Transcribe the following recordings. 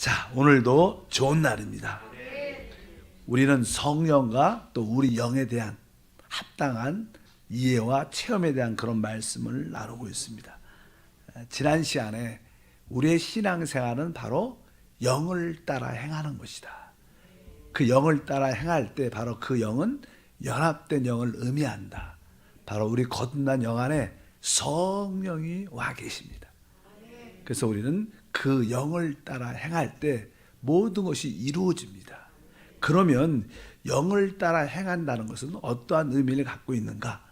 자, 오늘도 좋은 날입니다. 우리는 성령과 또 우리 영에 대한 합당한 이해와 체험에 대한 그런 말씀을 나누고 있습니다. 지난 시간에 우리의 신앙생활은 바로 영을 따라 행하는 것이다. 그 영을 따라 행할 때 바로 그 영은 연합된 영을 의미한다. 바로 우리 거듭난 영 안에 성령이 와 계십니다. 그래서 우리는 그 영을 따라 행할 때 모든 것이 이루어집니다. 그러면 영을 따라 행한다는 것은 어떠한 의미를 갖고 있는가?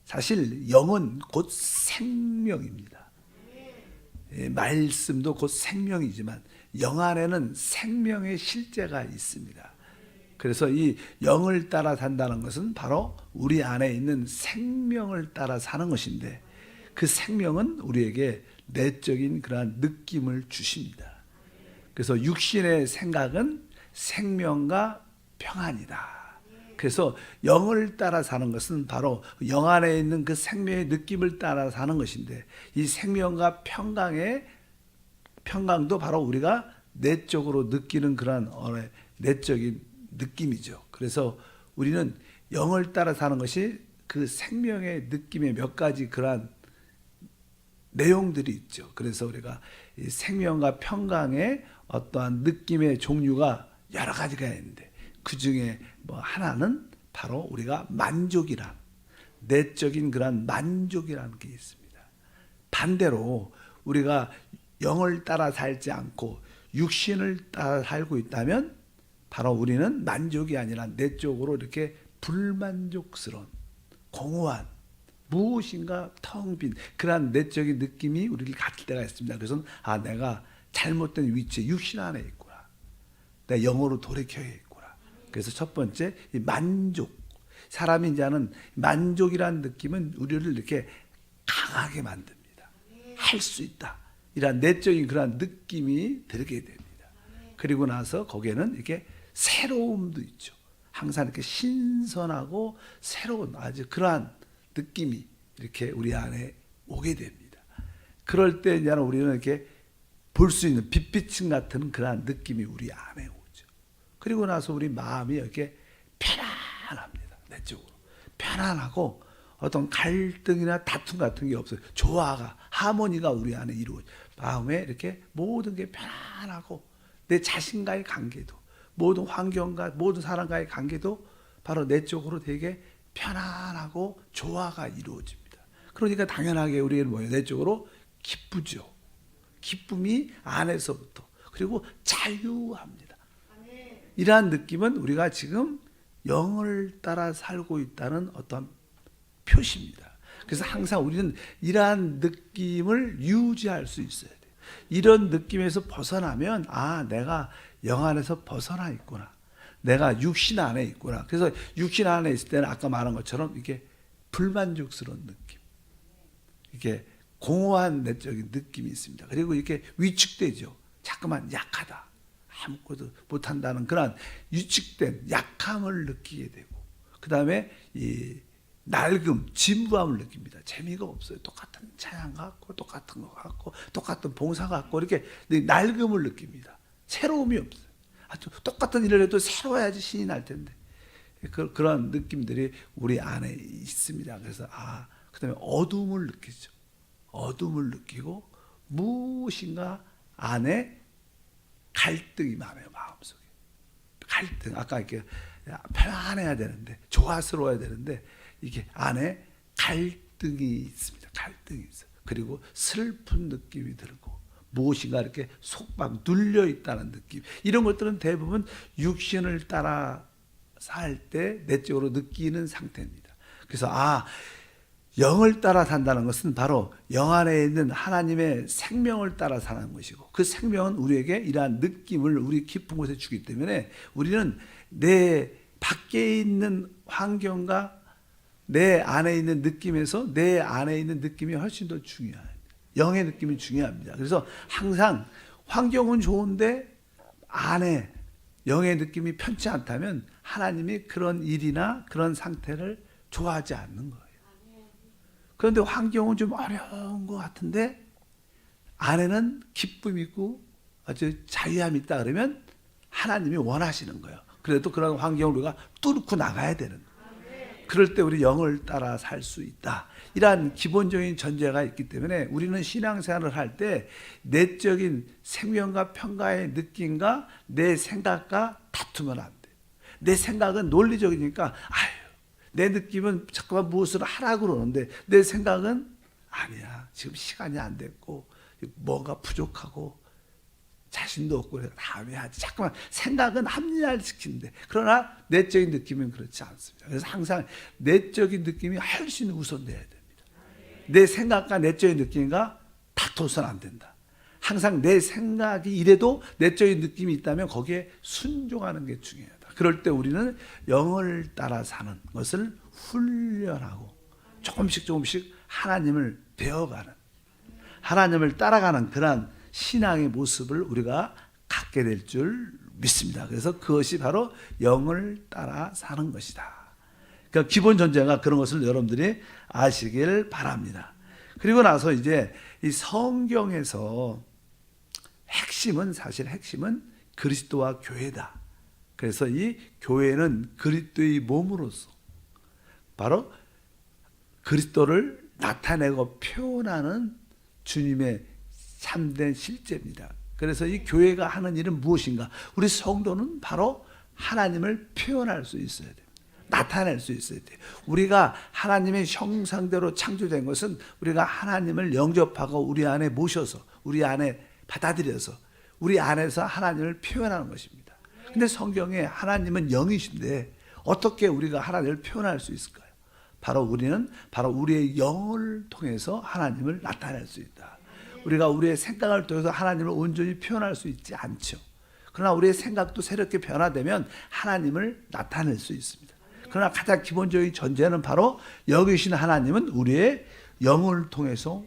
사실 영은 곧 생명입니다. 말씀도 곧 생명이지만 영 안에는 생명의 실제가 있습니다. 그래서 이 영을 따라 산다는 것은 바로 우리 안에 있는 생명을 따라 사는 것인데, 그 생명은 우리에게 내적인 그러한 느낌을 주십니다. 그래서 육신의 생각은 생명과 평안이다. 그래서 영을 따라 사는 것은 바로 영 안에 있는 그 생명의 느낌을 따라 사는 것인데, 이 생명과 평강도 바로 우리가 내적으로 느끼는 그런 내적인 느낌이죠. 그래서 우리는 영을 따라 사는 것이 그 생명의 느낌의 몇 가지 그러한 내용들이 있죠. 그래서 우리가 이 생명과 평강의 어떠한 느낌의 종류가 여러 가지가 있는데, 그 중에 뭐 하나는 바로 우리가 만족이란, 내적인 그런 만족이라는 게 있습니다. 반대로 우리가 영을 따라 살지 않고 육신을 따라 살고 있다면 바로 우리는 만족이 아니라 내적으로 이렇게 불만족스러운, 공허한, 무엇인가 텅 빈 그러한 내적인 느낌이 우리를 갖을 때가 있습니다. 그래서 내가 잘못된 위치에 육신 안에 있구나, 내가 영으로 돌이켜야 있구나. 그래서 첫 번째 이 만족, 사람이 이제 하는 만족이라는 느낌은 우리를 이렇게 강하게 만듭니다. 할 수 있다, 이런 내적인 그런 느낌이 들게 됩니다. 그리고 나서 거기에는 이렇게 새로움도 있죠. 항상 이렇게 신선하고 새로운 아주 그러한 느낌이 이렇게 우리 안에 오게 됩니다. 그럴 때 이제 우리는 이렇게 볼 수 있는 빛비침 같은 그러한 느낌이 우리 안에 오죠. 그리고 나서 우리 마음이 이렇게 편안합니다. 내적으로 편안하고 어떤 갈등이나 다툼 같은 게 없어요. 조화가, 하모니가 우리 안에 이루어져. 마음에 이렇게 모든 게 편안하고, 내 자신과의 관계도, 모든 환경과 모든 사람과의 관계도 바로 내적으로 되게 편안하고 조화가 이루어집니다. 그러니까 당연하게 우리는 뭐예요? 내적으로 기쁘죠. 기쁨이 안에서부터, 그리고 자유합니다. 이러한 느낌은 우리가 지금 영을 따라 살고 있다는 어떤 표시입니다. 그래서 항상 우리는 이러한 느낌을 유지할 수 있어야 돼요. 이런 느낌에서 벗어나면 내가 영 안에서 벗어나 있구나, 내가 육신 안에 있구나. 그래서 육신 안에 있을 때는 아까 말한 것처럼 이게 불만족스러운 느낌, 이게 공허한 내적인 느낌이 있습니다. 그리고 이렇게 위축되죠. 자꾸만 약하다, 아무것도 못한다는 그런 위축된 약함을 느끼게 되고, 그 다음에 이 낡음, 진부함을 느낍니다. 재미가 없어요. 똑같은 찬양 같고, 똑같은 것 같고, 똑같은 봉사 같고, 이렇게 낡음을 느낍니다. 새로움이 없어요. 똑같은 일을 해도 새로워야지 신이 날 텐데, 그런 느낌들이 우리 안에 있습니다. 그래서 그 다음에 어둠을 느끼죠. 어둠을 느끼고 무엇인가 안에 갈등이 많아요. 마음속에 갈등. 아까 이렇게 편안해야 되는데, 좋아스러워야 되는데, 이게 안에 갈등이 있습니다. 갈등이 있어요. 그리고 슬픈 느낌이 들고, 무엇인가 이렇게 속박 눌려 있다는 느낌, 이런 것들은 대부분 육신을 따라 살 때 내적으로 느끼는 상태입니다. 그래서 영을 따라 산다는 것은 바로 영 안에 있는 하나님의 생명을 따라 사는 것이고, 그 생명은 우리에게 이러한 느낌을 우리 깊은 곳에 주기 때문에 우리는 내 밖에 있는 환경과 내 안에 있는 느낌에서 내 안에 있는 느낌이 훨씬 더 중요합니다. 영의 느낌이 중요합니다. 그래서 항상 환경은 좋은데 안에 영의 느낌이 편치 않다면 하나님이 그런 일이나 그런 상태를 좋아하지 않는 거예요. 그런데 환경은 좀 어려운 것 같은데 안에는 기쁨이 있고 아주 자유함이 있다 그러면 하나님이 원하시는 거예요. 그래도 그런 환경을 우리가 뚫고 나가야 되는 거예요. 그럴 때 우리 영을 따라 살 수 있다. 이러한 기본적인 전제가 있기 때문에 우리는 신앙생활을 할 때 내적인 생명과 평가의 느낌과 내 생각과 다투면 안 돼. 내 생각은 논리적이니까 아유, 내 느낌은 자꾸만 무엇을 하라고 그러는데 내 생각은 아니야. 지금 시간이 안 됐고 뭐가 부족하고 자신도 없고 그래 다음에 하지. 자꾸만 생각은 합리화를 시키는데 그러나 내적인 느낌은 그렇지 않습니다. 그래서 항상 내적인 느낌이 훨씬 우선돼야 됩니다. 내 생각과 내적인 느낌과 다투어서는 안 된다. 항상 내 생각이 이래도 내적인 느낌이 있다면 거기에 순종하는 게 중요하다. 그럴 때 우리는 영을 따라 사는 것을 훈련하고 조금씩 하나님을 배워가는, 하나님을 따라가는 그런 신앙의 모습을 우리가 갖게 될 줄 믿습니다. 그래서 그것이 바로 영을 따라 사는 것이다. 그러니까 기본 전제가 그런 것을 여러분들이 아시길 바랍니다. 그리고 나서 이제 이 성경에서 핵심은 그리스도와 교회다. 그래서 이 교회는 그리스도의 몸으로서 바로 그리스도를 나타내고 표현하는 주님의 참된 실제입니다. 그래서 이 교회가 하는 일은 무엇인가? 우리 성도는 바로 하나님을 표현할 수 있어야 돼요. 나타낼 수 있어야 돼요. 우리가 하나님의 형상대로 창조된 것은 우리가 하나님을 영접하고 우리 안에 모셔서 우리 안에 받아들여서 우리 안에서 하나님을 표현하는 것입니다. 근데 성경에 하나님은 영이신데 어떻게 우리가 하나님을 표현할 수 있을까요? 바로 우리는 바로 우리의 영을 통해서 하나님을 나타낼 수 있다. 우리가 우리의 생각을 통해서 하나님을 온전히 표현할 수 있지 않죠. 그러나 우리의 생각도 새롭게 변화되면 하나님을 나타낼 수 있습니다. 그러나 가장 기본적인 전제는 바로 여기신 하나님은 우리의 영을 통해서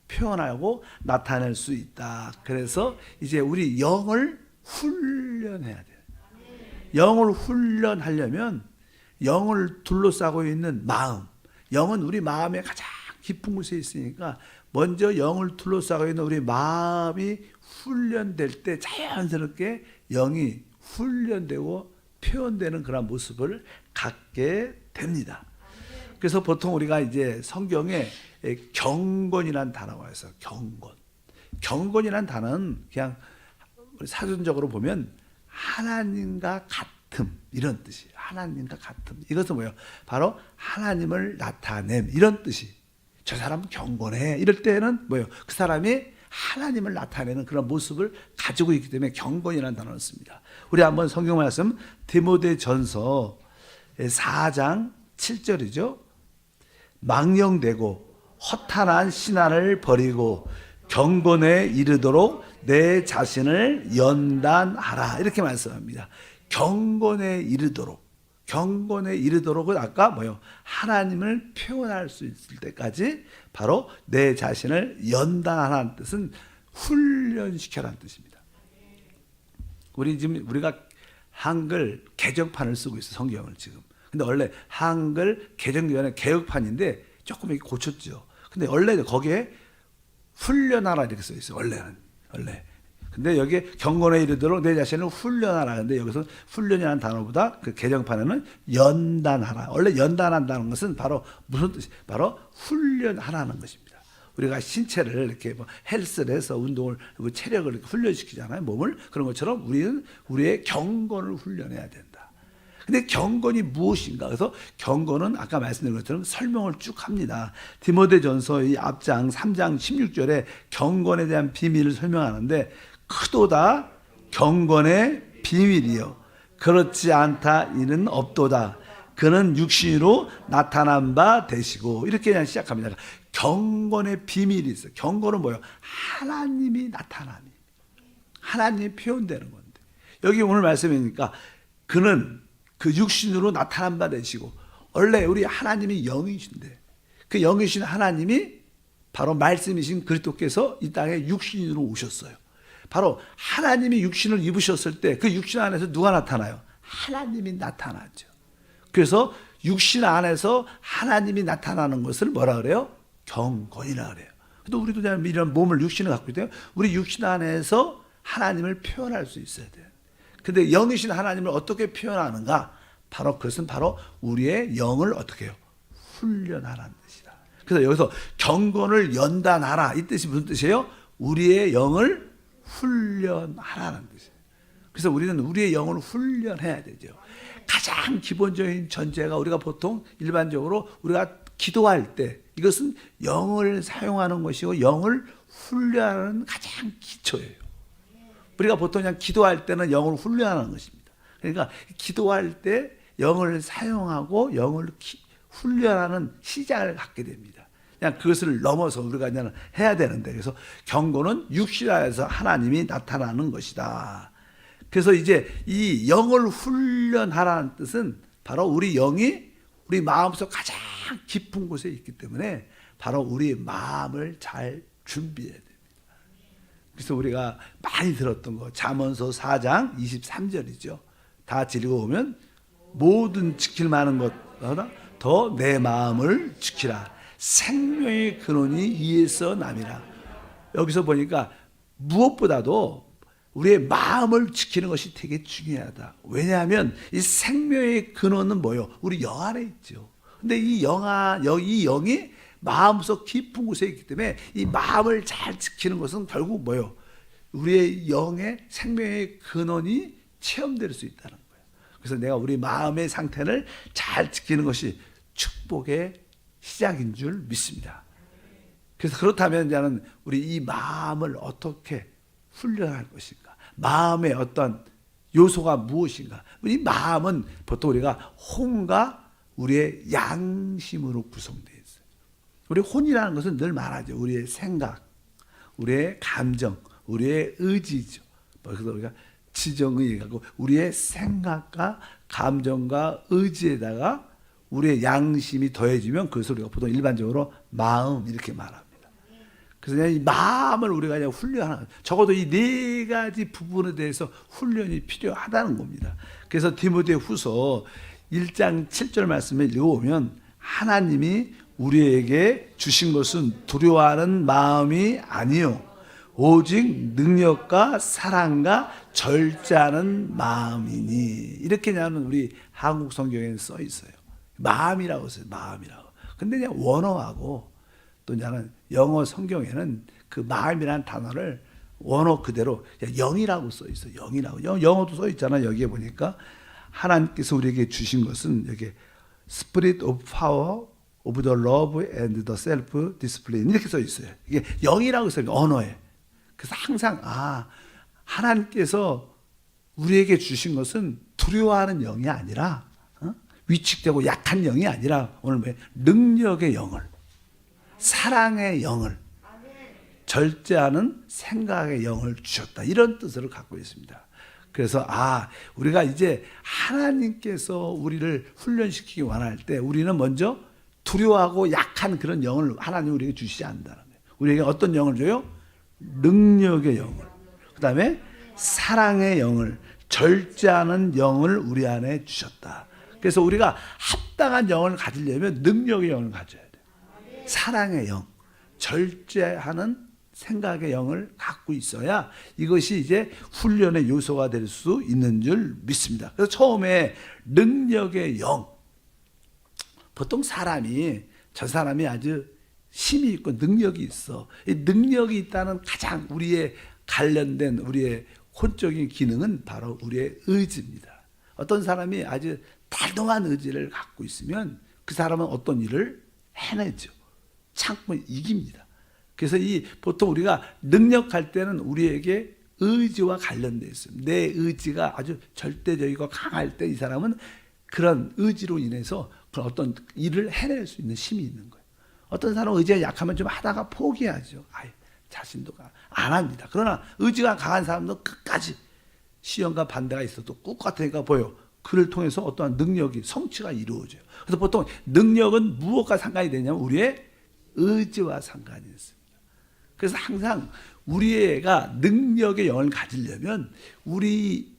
표현하고 나타낼 수 있다. 그래서 이제 우리 영을 훈련해야 돼요. 영을 훈련하려면 영을 둘러싸고 있는 마음, 영은 우리 마음의 가장 깊은 곳에 있으니까 먼저 영을 둘러싸고 있는 우리 마음이 훈련될 때 자연스럽게 영이 훈련되고 표현되는 그런 모습을 갖게 됩니다. 그래서 보통 우리가 이제 성경에 경건이라는 단어가 있어요. 경건이라는 단어는 그냥 사전적으로 보면 하나님과 같음 이런 뜻이에요. 하나님과 같음. 이것은 뭐예요? 바로 하나님을 나타냄 이런 뜻이. 저 사람은 경건해. 이럴 때는 뭐예요? 그 사람이 하나님을 나타내는 그런 모습을 가지고 있기 때문에 경건이라는 단어를 씁니다. 우리 한번 성경 말씀 디모데전서 4장 7절이죠. 망령되고 허탄한 신화를 버리고 경건에 이르도록 내 자신을 연단하라. 이렇게 말씀합니다. 경건에 이르도록은 아까 뭐요? 하나님을 표현할 수 있을 때까지 바로 내 자신을 연단하라는 뜻은 훈련시켜라는 뜻입니다. 우리가 한글 개정판을 쓰고 있어요. 성경을 지금. 근데 원래 한글 개정기관의 개혁판인데 조금 이렇게 고쳤죠. 근데 원래 거기에 훈련하라 이렇게 써 있어요. 원래. 근데 여기에 경건에 이르도록 내 자신을 훈련하라. 근데 여기서 훈련이라는 단어보다 그 개정판에는 연단하라. 원래 연단한다는 것은 바로 무슨 뜻이? 바로 훈련하라는 것입니다. 우리가 신체를 이렇게 뭐 헬스를 해서 운동을 체력을 이렇게 훈련시키잖아요. 몸을. 그런 것처럼 우리는 우리의 경건을 훈련해야 된다. 근데 경건이 무엇인가? 그래서 경건은 아까 말씀드린 것처럼 설명을 쭉 합니다. 디모데전서의 앞장 3장 16절에 경건에 대한 비밀을 설명하는데 크도다 경건의 비밀이요 그렇지 않다 이는 없도다. 그는 육신으로 나타난 바 되시고 이렇게 그냥 시작합니다. 경건의 비밀이 있어요. 경건은 뭐예요? 하나님이 나타남이 하나님이 표현되는 건데 여기 오늘 말씀이니까 그는 그 육신으로 나타난 바 되시고 원래 우리 하나님이 영이신데 그 영이신 하나님이 바로 말씀이신 그리스도께서 이 땅에 육신으로 오셨어요. 바로 하나님이 육신을 입으셨을 때 그 육신 안에서 누가 나타나요? 하나님이 나타나죠. 그래서 육신 안에서 하나님이 나타나는 것을 뭐라 그래요? 경건이라 그래요. 또 우리도 이런 몸을 육신을 갖고 있대요. 우리 육신 안에서 하나님을 표현할 수 있어야 돼요. 근데 영이신 하나님을 어떻게 표현하는가? 바로 그것은 바로 우리의 영을 어떻게 해요? 훈련하라는 뜻이다. 그래서 여기서 경건을 연단하라 이 뜻이 무슨 뜻이에요? 우리의 영을 훈련하라는 뜻이에요. 그래서 우리는 우리의 영을 훈련해야 되죠. 가장 기본적인 전제가 우리가 보통 일반적으로 우리가 기도할 때 이것은 영을 사용하는 것이고 영을 훈련하는 가장 기초예요. 우리가 보통 그냥 기도할 때는 영을 훈련하는 것입니다. 그러니까 기도할 때 영을 사용하고 영을 훈련하는 시작을 갖게 됩니다. 그냥 그것을 넘어서 우리가 그냥 해야 되는데, 그래서 경고는 육신하에서 하나님이 나타나는 것이다. 그래서 이제 이 영을 훈련하라는 뜻은 바로 우리 영이 우리 마음속 가장 깊은 곳에 있기 때문에 바로 우리 마음을 잘 준비해야 됩니다. 그래서 우리가 많이 들었던 거 잠언서 4장 23절이죠. 다 같이 읽어보면 모든 지킬 만한 것보다 더 내 마음을 지키라. 생명의 근원이 이에서 남이라. 여기서 보니까 무엇보다도 우리의 마음을 지키는 것이 되게 중요하다. 왜냐하면 이 생명의 근원은 뭐예요? 우리 영 안에 있죠. 근데 이 영이 마음속 깊은 곳에 있기 때문에 이 마음을 잘 지키는 것은 결국 뭐예요? 우리의 영의 생명의 근원이 체험될 수 있다는 거예요. 그래서 내가 우리 마음의 상태를 잘 지키는 것이 축복의 시작인 줄 믿습니다. 그래서 그렇다면 저는 우리 이 마음을 어떻게 훈련할 것인가? 마음의 어떤 요소가 무엇인가? 이 마음은 보통 우리가 혼과 우리의 양심으로 구성되어 있어요. 우리 혼이라는 것은 늘 말하죠. 우리의 생각, 우리의 감정, 우리의 의지죠. 그래서 우리가 지정의 갖고 우리의 생각과 감정과 의지에다가 우리의 양심이 더해지면 그것을 우리가 보통 일반적으로 마음 이렇게 말합니다. 그래서 그냥 이 마음을 우리가 그냥 훈련하는, 적어도 이 네 가지 부분에 대해서 훈련이 필요하다는 겁니다. 그래서 디모데후서 1장 7절 말씀을 읽어보면 하나님이 우리에게 주신 것은 두려워하는 마음이 아니요 오직 능력과 사랑과 절제하는 마음이니, 이렇게 나는 우리 한국 성경에는 써 있어요. 마음이라고 써요. 마음이라고. 근데 그냥 원어하고 또 나는 영어 성경에는 그 마음이라는 단어를 원어 그대로 영이라고 써 있어요. 영이라고. 영어도 써 있잖아요. 여기에 보니까 하나님께서 우리에게 주신 것은 여기 Spirit of Power, of the Love and the Self Discipline 이렇게 써 있어요. 이게 영이라고 써요. 언어에. 그래서 항상 하나님께서 우리에게 주신 것은 두려워하는 영이 아니라 위축되고 약한 영이 아니라 오늘 왜 능력의 영을, 사랑의 영을, 절제하는 생각의 영을 주셨다. 이런 뜻을 갖고 있습니다. 그래서 우리가 이제 하나님께서 우리를 훈련시키기 원할 때 우리는 먼저 두려워하고 약한 그런 영을 하나님 우리에게 주시지 않는다는 거예요. 우리에게 어떤 영을 줘요? 능력의 영을, 그 다음에 사랑의 영을, 절제하는 영을 우리 안에 주셨다. 그래서 우리가 합당한 영을 가지려면 능력의 영을 가져야 돼요. 사랑의 영, 절제하는 생각의 영을 갖고 있어야 이것이 이제 훈련의 요소가 될 수 있는 줄 믿습니다. 그래서 처음에 능력의 영, 보통 저 사람이 아주 힘이 있고 능력이 있어. 이 능력이 있다는 가장 우리의 관련된 우리의 혼적인 기능은 바로 우리의 의지입니다. 어떤 사람이 아주 단호한 의지를 갖고 있으면 그 사람은 어떤 일을 해내죠. 참고 이깁니다. 그래서 보통 우리가 능력할 때는 우리에게 의지와 관련되어 있습니다. 내 의지가 아주 절대적이고 강할 때 이 사람은 그런 의지로 인해서 그런 어떤 일을 해낼 수 있는 힘이 있는 거예요. 어떤 사람은 의지가 약하면 좀 하다가 포기하죠. 자신도 안 합니다. 그러나 의지가 강한 사람도 끝까지 시험과 반대가 있어도 꿋꿋하니까 보여. 그를 통해서 어떠한 능력이 성취가 이루어져요. 그래서 보통 능력은 무엇과 상관이 되냐면 우리의 의지와 상관이 있습니다. 그래서 항상 우리가 능력의 영을 가지려면 우리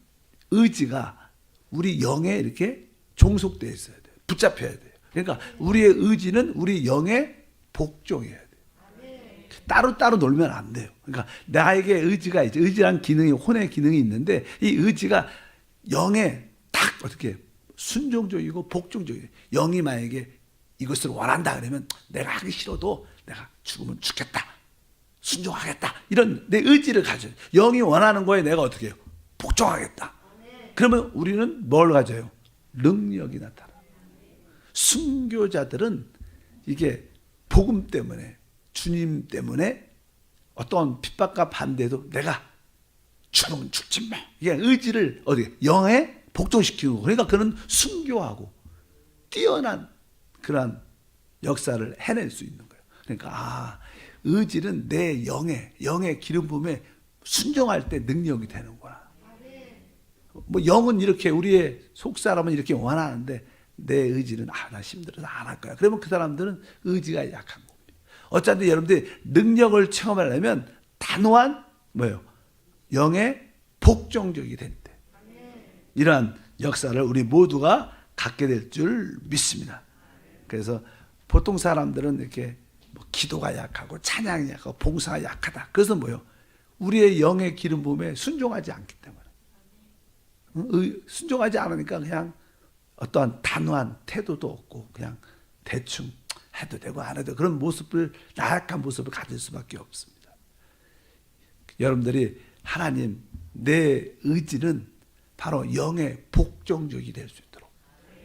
의지가 우리 영에 이렇게 종속되어 있어야 돼요. 붙잡혀야 돼요. 그러니까 우리의 의지는 우리 영에 복종해야 돼요. 따로따로 놀면 안 돼요. 그러니까 나에게 의지가 있죠. 의지란 기능이, 혼의 기능이 있는데 이 의지가 영에 딱 어떻게 순종적이고 복종적이에요. 영이 만약에 이것을 원한다 그러면 내가 하기 싫어도 내가 죽으면 죽겠다. 순종하겠다. 이런 내 의지를 가져요. 영이 원하는 거에 내가 어떻게 해요? 복종하겠다. 그러면 우리는 뭘 가져요? 능력이 나타나. 순교자들은 이게 복음 때문에, 주님 때문에 어떤 핍박과 반대도 내가 죽으면 죽지 마. 이게 의지를 어떻게 영에 복종시키고, 그러니까 그는 순교하고 뛰어난 그러한 역사를 해낼 수 있는 거예요. 그러니까 의지는 내 영의 기름 부음에 순종할 때 능력이 되는구나. 뭐 영은 이렇게 우리의 속 사람은 이렇게 원하는데 내 의지는 나 힘들어서 안 할 거야. 그러면 그 사람들은 의지가 약한 겁니다. 어차피 여러분들이 능력을 체험하려면 단호한 뭐예요? 영의 복종적이 된대. 이러한 역사를 우리 모두가 갖게 될 줄 믿습니다. 그래서 보통 사람들은 이렇게 뭐 기도가 약하고 찬양이 약하고 봉사가 약하다. 그래서 뭐요? 우리의 영의 기름 부음에 순종하지 않기 때문에. 순종하지 않으니까 그냥 어떠한 단호한 태도도 없고 그냥 대충 해도 되고 안 해도 그런 모습을, 나약한 모습을 가질 수밖에 없습니다. 여러분들이 하나님, 내 의지는 바로 영의 복종적이 될 수 있도록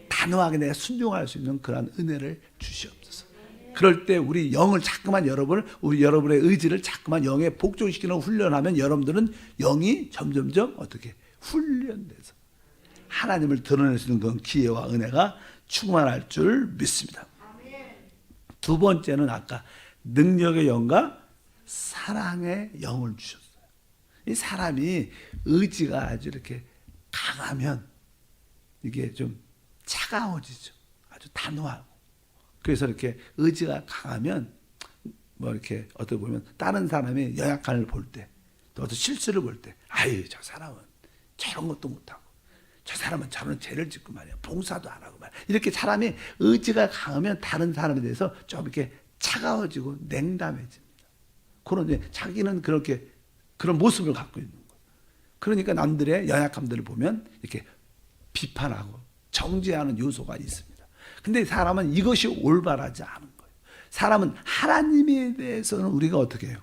단호하게 내가 순종할 수 있는 그러한 은혜를 주시옵소서. 그럴 때 우리 영을 자꾸만 여러분의 의지를 자꾸만 영에 복종시키는 훈련하면 여러분들은 영이 점점점 어떻게 훈련돼서 하나님을 드러낼 수 있는 그런 기회와 은혜가 충만할 줄 믿습니다. 두 번째는 아까 능력의 영과 사랑의 영을 주셨어요. 이 사람이 의지가 아주 이렇게 강하면 이게 좀 차가워지죠. 아주 단호하고. 그래서 이렇게 의지가 강하면 뭐 이렇게 어떻게 보면 다른 사람의 연약함을 볼 때, 또 어떤 실수를 볼 때, 아유 저 사람은 저런 것도 못하고, 저 사람은 저런 죄를 짓고 말이야, 봉사도 안 하고 말이야. 이렇게 사람이 의지가 강하면 다른 사람에 대해서 좀 이렇게 차가워지고 냉담해집니다. 그런데 자기는 그렇게 그런 모습을 갖고 있는 거예요. 그러니까 남들의 연약함들을 보면 이렇게 비판하고 정죄하는 요소가 있습니다. 근데 사람은 이것이 올바르지 않은 거예요. 사람은 하나님에 대해서는 우리가 어떻게 해요?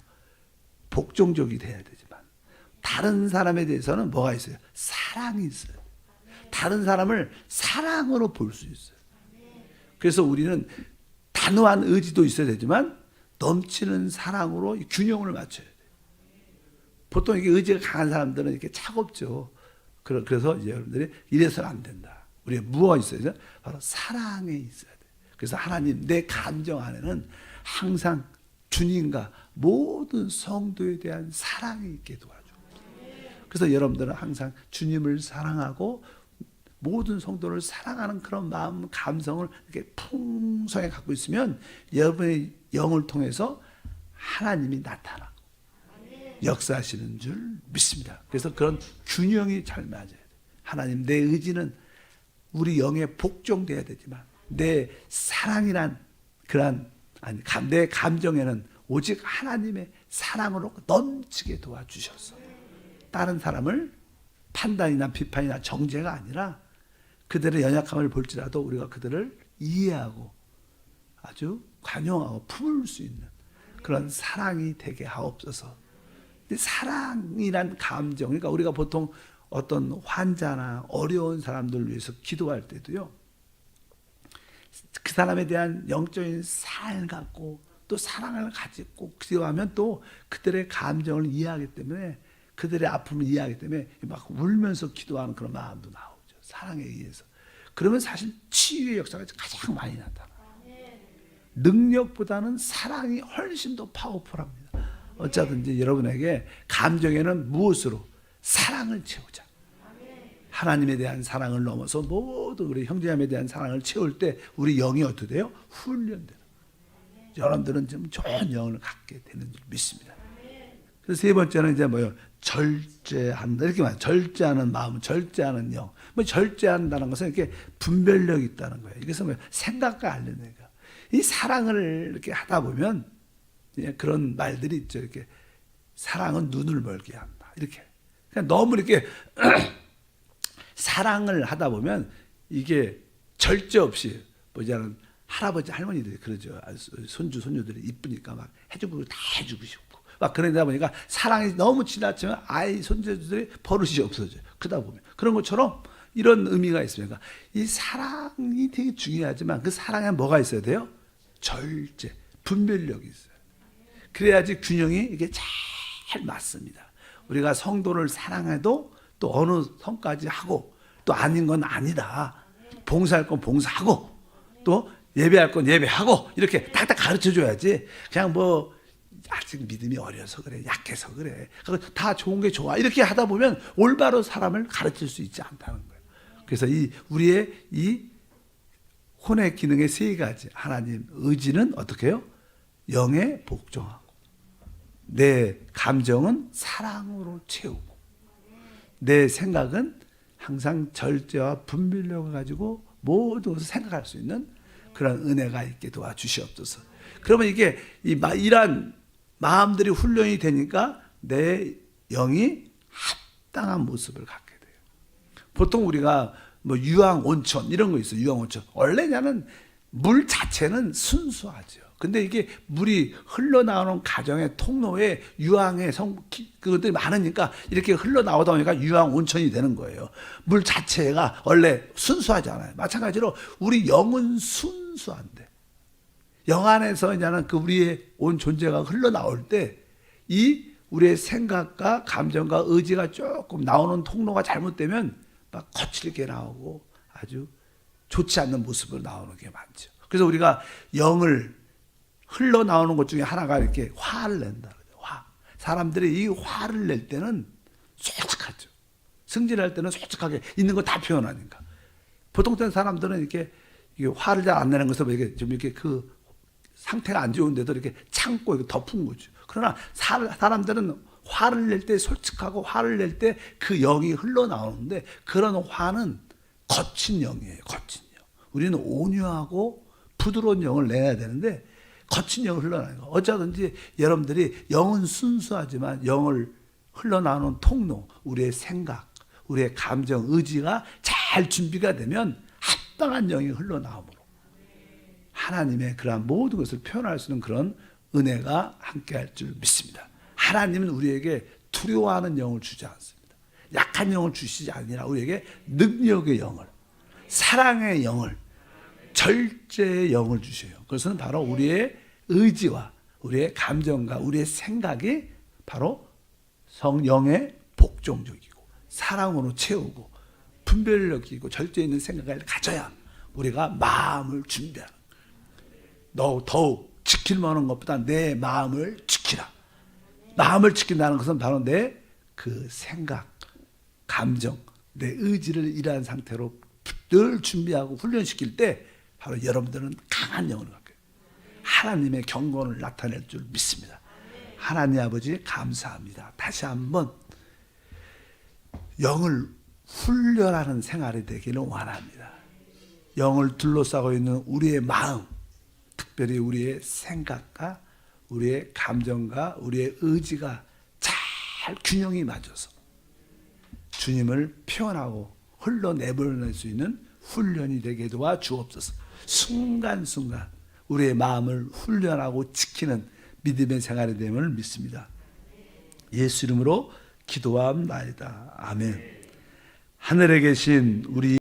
복종적이 돼야 되지만 다른 사람에 대해서는 뭐가 있어요? 사랑이 있어요. 다른 사람을 사랑으로 볼 수 있어요. 그래서 우리는 단호한 의지도 있어야 되지만 넘치는 사랑으로 균형을 맞춰야 돼요. 보통 이게 의지가 강한 사람들은 이렇게 차갑죠. 그래서 이제 여러분들이 이래서는 안 된다. 우리가 무엇이 있어야 돼? 바로 사랑에 있어야 돼. 그래서 하나님, 내 감정 안에는 항상 주님과 모든 성도에 대한 사랑이 있게 도와줘. 그래서 여러분들은 항상 주님을 사랑하고 모든 성도를 사랑하는 그런 마음, 감성을 이렇게 풍성하게 갖고 있으면 여러분의 영을 통해서 하나님이 나타나고 역사하시는 줄 믿습니다. 그래서 그런 균형이 잘 맞아야 돼요. 하나님, 내 의지는 우리 영에 복종돼야 되지만 내 사랑이란 내 감정에는 오직 하나님의 사랑으로 넘치게 도와주셔서 다른 사람을 판단이나 비판이나 정죄가 아니라 그들의 연약함을 볼지라도 우리가 그들을 이해하고 아주 관용하고 품을 수 있는 그런 사랑이 되게 하옵소서. 사랑이란 감정, 그러니까 우리가 보통 어떤 환자나 어려운 사람들을 위해서 기도할 때도요, 그 사람에 대한 영적인 사랑을 갖고 또 사랑을 가지고 기도하면 또 그들의 감정을 이해하기 때문에, 그들의 아픔을 이해하기 때문에 막 울면서 기도하는 그런 마음도 나오죠. 사랑에 의해서. 그러면 사실 치유의 역사가 가장 많이 나타나요. 능력보다는 사랑이 훨씬 더 파워풀합니다. 어쩌든지 여러분에게 감정에는 무엇으로? 사랑을 채우자. 하나님에 대한 사랑을 넘어서 모두 우리 형제자매에 대한 사랑을 채울 때 우리 영이 어떻게 돼요? 훈련돼요. 여러분들은 좀 좋은 영을 갖게 되는 줄 믿습니다. 그래서 세 번째는 이제 뭐요? 절제한다. 이렇게 말해요. 절제하는 마음, 절제하는 영. 뭐 절제한다는 것은 이렇게 분별력이 있다는 거예요. 이것은 뭐 생각과 알려내가. 이 사랑을 이렇게 하다 보면 그런 말들이 있죠. 이렇게 사랑은 눈을 멀게 한다. 이렇게. 그러니까 너무 이렇게 사랑을 하다 보면 이게 절제 없이 뭐냐면 할아버지 할머니들이 그러죠. 손주 손녀들이 이쁘니까 막 해주고 다 해주고 싶고 막 그러다 보니까 사랑이 너무 지나치면 아이 손주들이 버릇이 없어져요. 그러다 보면 그런 것처럼 이런 의미가 있습니다. 이 사랑이 되게 중요하지만 그 사랑에 뭐가 있어야 돼요? 절제, 분별력이 있어요. 그래야지 균형이 이게 잘 맞습니다. 우리가 성도를 사랑해도 또 어느 선까지 하고 또 아닌 건 아니다. 봉사할 건 봉사하고 또 예배할 건 예배하고 이렇게 딱딱 가르쳐 줘야지 그냥 뭐 아직 믿음이 어려서 그래 약해서 그래 다 좋은 게 좋아 이렇게 하다 보면 올바로 사람을 가르칠 수 있지 않다는 거예요. 그래서 우리의 이 혼의 기능의 세 가지 하나님 의지는 어떻게 해요? 영에 복종하고 내 감정은 사랑으로 채우고 내 생각은 항상 절제와 분별력을 가지고 모든 것을 생각할 수 있는 그런 은혜가 있게 도와주시옵소서. 그러면 이게 이러한 마음들이 훈련이 되니까 내 영이 합당한 모습을 갖게 돼요. 보통 우리가 뭐 유황 온천 이런 거 있어요. 유황 온천. 원래 나는 물 자체는 순수하죠. 근데 이게 물이 흘러나오는 가정의 통로에 유황의 그것들이 많으니까 이렇게 흘러나오다 보니까 유황 온천이 되는 거예요. 물 자체가 원래 순수하잖아요. 마찬가지로 우리 영은 순수한데 영 안에서 이제는 그 우리의 온 존재가 흘러나올 때 이 우리의 생각과 감정과 의지가 조금 나오는 통로가 잘못되면 막 거칠게 나오고 아주 좋지 않는 모습으로 나오는 게 많죠. 그래서 우리가 영을 흘러나오는 것 중에 하나가 이렇게 화를 낸다. 화. 사람들이 이 화를 낼 때는 솔직하죠. 승진할 때는 솔직하게 있는 거 다 표현하니까. 보통 때 사람들은 이게 화를 잘 안 내는 것을 이렇게 좀 이렇게 그 상태가 안 좋은데도 이렇게 참고 이렇게 덮은 거죠. 그러나 사람들은 화를 낼 때 솔직하고 화를 낼 때 그 영이 흘러나오는데 그런 화는 거친 영이에요. 거친 영. 우리는 온유하고 부드러운 영을 내야 되는데 거친 영을 흘러나오는 거. 어쩌든지 여러분들이 영은 순수하지만 영을 흘러나오는 통로, 우리의 생각, 우리의 감정, 의지가 잘 준비가 되면 합당한 영이 흘러나오므로 하나님의 그러한 모든 것을 표현할 수 있는 그런 은혜가 함께할 줄 믿습니다. 하나님은 우리에게 두려워하는 영을 주지 않습니다. 약한 영을 주시지 아니라 우리에게 능력의 영을, 사랑의 영을, 절제의 영을 주셔요. 그것은 바로 우리의 의지와 우리의 감정과 우리의 생각이 바로 성령의 복종적이고 사랑으로 채우고 분별력이 있고 절제 있는 생각을 가져야 우리가 마음을 준비하는 더욱 지킬 만한 것보다 내 마음을 지키라. 마음을 지킨다는 것은 바로 내 그 생각, 감정, 내 의지를 이러한 상태로 늘 준비하고 훈련시킬 때 바로 여러분들은 강한 영을 갖게 돼요. 하나님의 경건을 나타낼 줄 믿습니다. 하나님 아버지 감사합니다. 다시 한번 영을 훈련하는 생활이 되기를 원합니다. 영을 둘러싸고 있는 우리의 마음, 특별히 우리의 생각과 우리의 감정과 우리의 의지가 잘 균형이 맞아서 주님을 표현하고 흘러내보낼 수 있는 훈련이 되게 도와 주옵소서. 순간순간 우리의 마음을 훈련하고 지키는 믿음의 생활이 됨을 믿습니다. 예수 이름으로 기도함나이다. 아멘. 하늘에 계신 우리